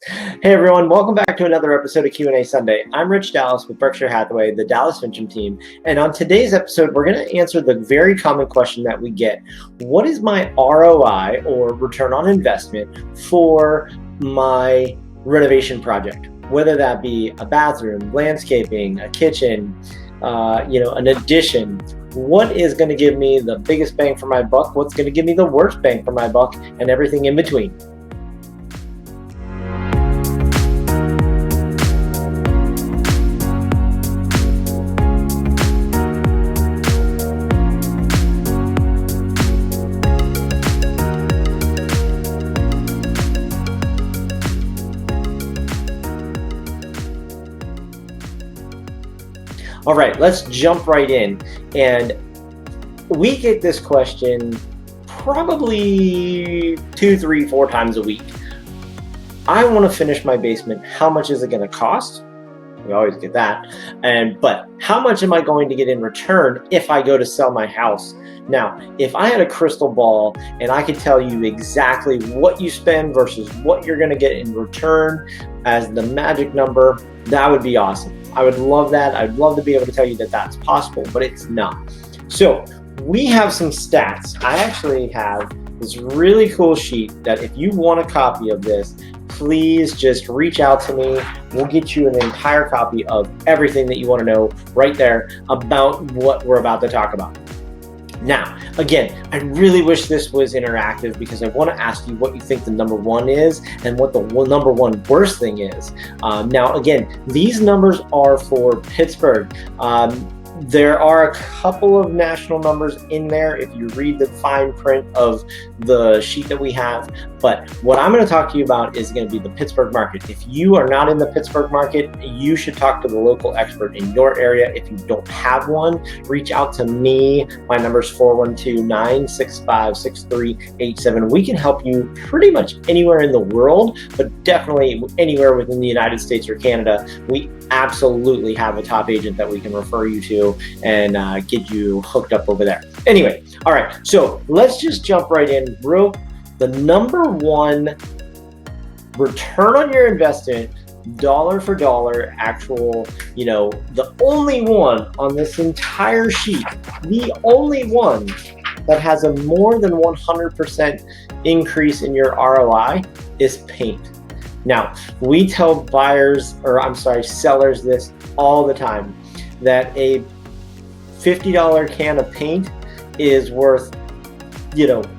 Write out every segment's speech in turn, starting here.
Hey everyone, welcome back to another episode of Q&A Sunday. I'm Rich Dallas with Berkshire Hathaway, the Dallas-Fincham team, and on today's episode, we're going to answer the very common question that we get. What is my ROI, or return on investment, for my renovation project? Whether that be a bathroom, landscaping, a kitchen, an addition. What is going to give me the biggest bang for my buck? What's going to give me the worst bang for my buck? And everything in between. All right, let's jump right in. And we get this question probably 2, 3, 4 times a week. I want to finish my basement. How much is it going to cost? We always get that. But how much am I going to get in return if I go to sell my house? Now, if I had a crystal ball and I could tell you exactly what you spend versus what you're going to get in return as the magic number, that would be awesome. I would love that. I'd love to be able to tell you that that's possible, but it's not. So we have some stats. I actually have this really cool sheet that if you want a copy of this, please just reach out to me. We'll get you an entire copy of everything that you want to know right there about what we're about to talk about. Now, again, I really wish this was interactive because I want to ask you what you think the number one is and what the number one worst thing is. Now, again, these numbers are for Pittsburgh. There are a couple of national numbers in there if you read the fine print of the sheet that we have. But what I'm going to talk to you about is going to be the Pittsburgh market. If you are not in the Pittsburgh market, you should talk to the local expert in your area. If you don't have one, reach out to me. My number is 412-965-6387. We can help you pretty much anywhere in the world, but definitely anywhere within the United States or Canada. We absolutely have a top agent that we can refer you to and get you hooked up over there. Anyway, all right, so let's just jump right in. The number one return on your investment, dollar for dollar, actual, the only one on this entire sheet, the only one that has a more than 100% increase in your ROI is paint. Now, we tell sellers this all the time, that a $50 can of paint is worth,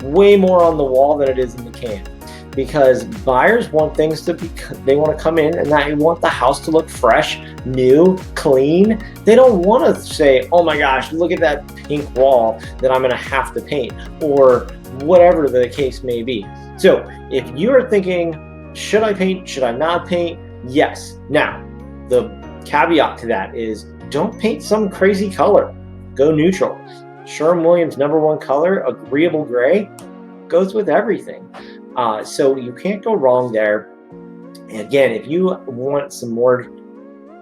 way more on the wall than it is in the can. Because buyers want things they want to come in and they want the house to look fresh, new, clean. They don't want to say, oh my gosh, look at that pink wall that I'm going to have to paint, or whatever the case may be. So if you are thinking, should I paint? Should I not paint? Yes. Now, the caveat to that is don't paint some crazy color. Go neutral. Sherwin-Williams' number one color, agreeable gray, goes with everything. So you can't go wrong there. And again, if you want some more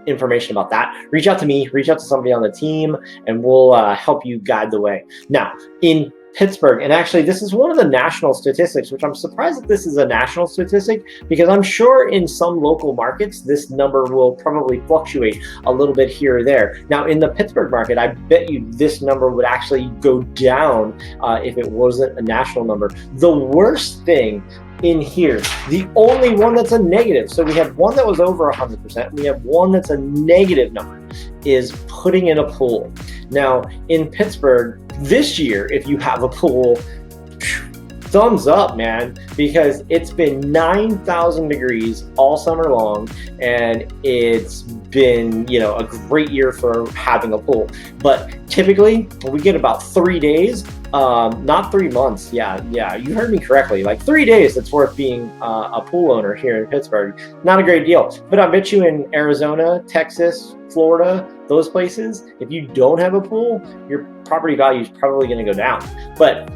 information about that, reach out to me, reach out to somebody on the team, and we'll help you guide the way. Now, in Pittsburgh, and actually this is one of the national statistics, which I'm surprised that this is a national statistic, because I'm sure in some local markets this number will probably fluctuate a little bit here or there. Now in the Pittsburgh market, I bet you this number would actually go down if it wasn't a national number. The worst thing in here, the only one that's a negative, so we have one that was over 100%, we have one that's a negative number, is putting in a pool. Now in Pittsburgh this year, if you have a pool, thumbs up, man, because it's been 9,000 degrees all summer long, and it's been, a great year for having a pool. But typically we get about 3 days, not 3 months. Yeah, you heard me correctly. Like 3 days, it's worth being a pool owner here in Pittsburgh. Not a great deal. But I bet you in Arizona, Texas, Florida, those places, if you don't have a pool, your property value is probably going to go down. But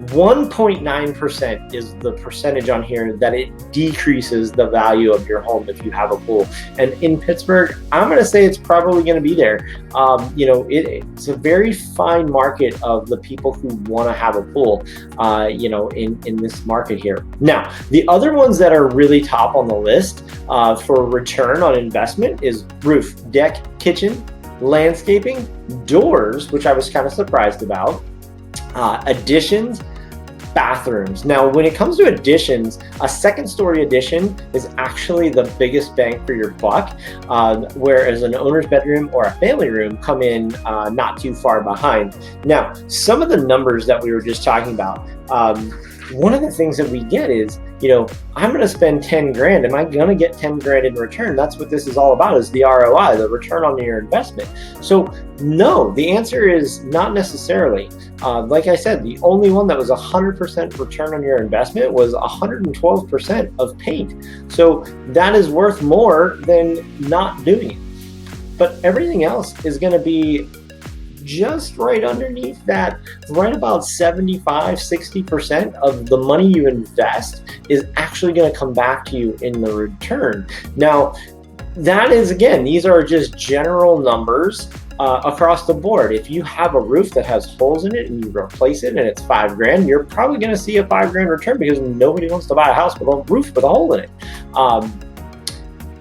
1.9% is the percentage on here that it decreases the value of your home if you have a pool. And in Pittsburgh, I'm going to say it's probably going to be there. It's a very fine market of the people who want to have a pool, in this market here. Now, the other ones that are really top on the list for return on investment is roof, deck, kitchen, landscaping, doors, which I was kind of surprised about, additions, bathrooms. Now, when it comes to additions, a second story addition is actually the biggest bang for your buck, whereas an owner's bedroom or a family room come in not too far behind. Now, some of the numbers that we were just talking about, one of the things that we get is, I'm going to spend 10 grand. Am I going to get 10 grand in return? That's what this is all about, is the ROI, the return on your investment. So no, the answer is not necessarily. Like I said, the only one that was 100% return on your investment was 112% of paint. So that is worth more than not doing it. But everything else is going to be just right underneath that, right about 75-60% of the money you invest is actually going to come back to you in the return. Now, that is, again, these are just general numbers across the board. If you have a roof that has holes in it and you replace it and it's 5 grand, you're probably going to see a 5 grand return, because nobody wants to buy a house with a roof with a hole in it.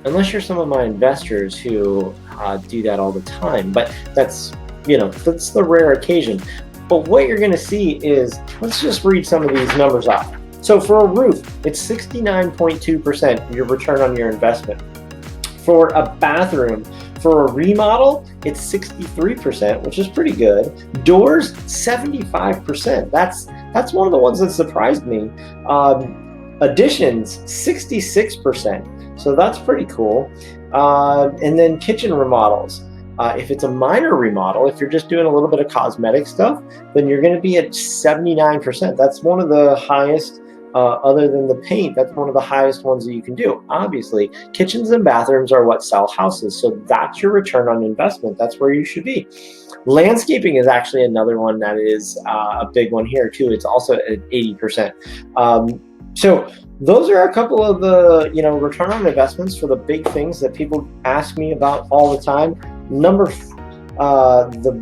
Unless you're some of my investors who do that all the time, but that's the rare occasion. But what you're going to see is, let's just read some of these numbers off. So for a roof, it's 69.2% your return on your investment. For a bathroom, for a remodel, it's 63%, which is pretty good. Doors, 75%. That's one of the ones that surprised me. Additions, 66%. So that's pretty cool. And then kitchen remodels. If it's a minor remodel, if you're just doing a little bit of cosmetic stuff, then you're going to be at 79%. That's one of the highest, other than the paint, that's one of the highest ones that you can do. Obviously, kitchens and bathrooms are what sell houses. So that's your return on investment. That's where you should be. Landscaping is actually another one that is a big one here too. It's also at 80%. So those are a couple of the, return on investments for the big things that people ask me about all the time. The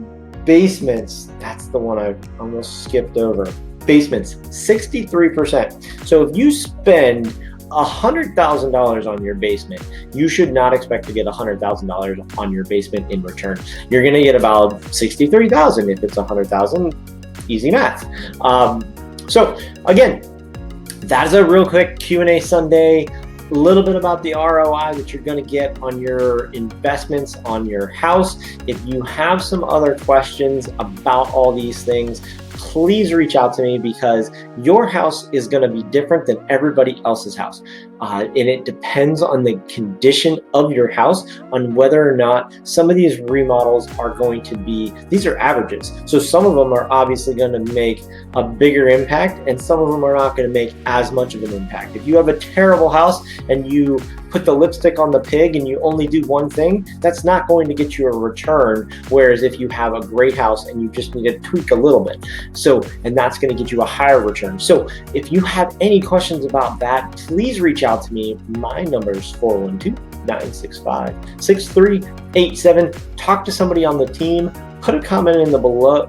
basements, that's the one I almost skipped over. Basements, 63%. So if you spend $100,000 on your basement, you should not expect to get $100,000 on your basement in return. You're going to get about $63,000 if it's $100,000. Easy math. So again, that is a real quick Q&A Sunday. A little bit about the ROI that you're going to get on your investments on your house. If you have some other questions about all these things, please reach out to me, because your house is going to be different than everybody else's house. And it depends on the condition of your house, on whether or not some of these remodels are going to be, these are averages. So some of them are obviously going to make a bigger impact, and some of them are not going to make as much of an impact. If you have a terrible house and you put the lipstick on the pig and you only do one thing, that's not going to get you a return. Whereas if you have a great house and you just need to tweak a little bit, and that's going to get you a higher return. So if you have any questions about that, please reach out to me. My number is 412-965-6387. Talk to somebody on the team. Put a comment in below.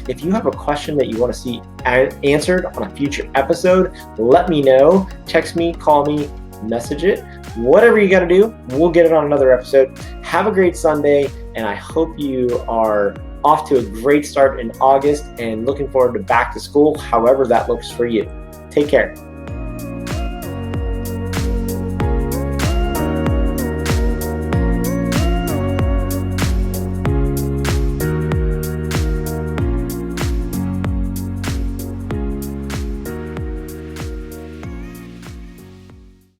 If you have a question that you want to see answered on a future episode, let me know. Text me, call me, message it. Whatever you got to do, we'll get it on another episode. Have a great Sunday, and I hope you are off to a great start in August and looking forward to back to school, however that looks for you. Take care.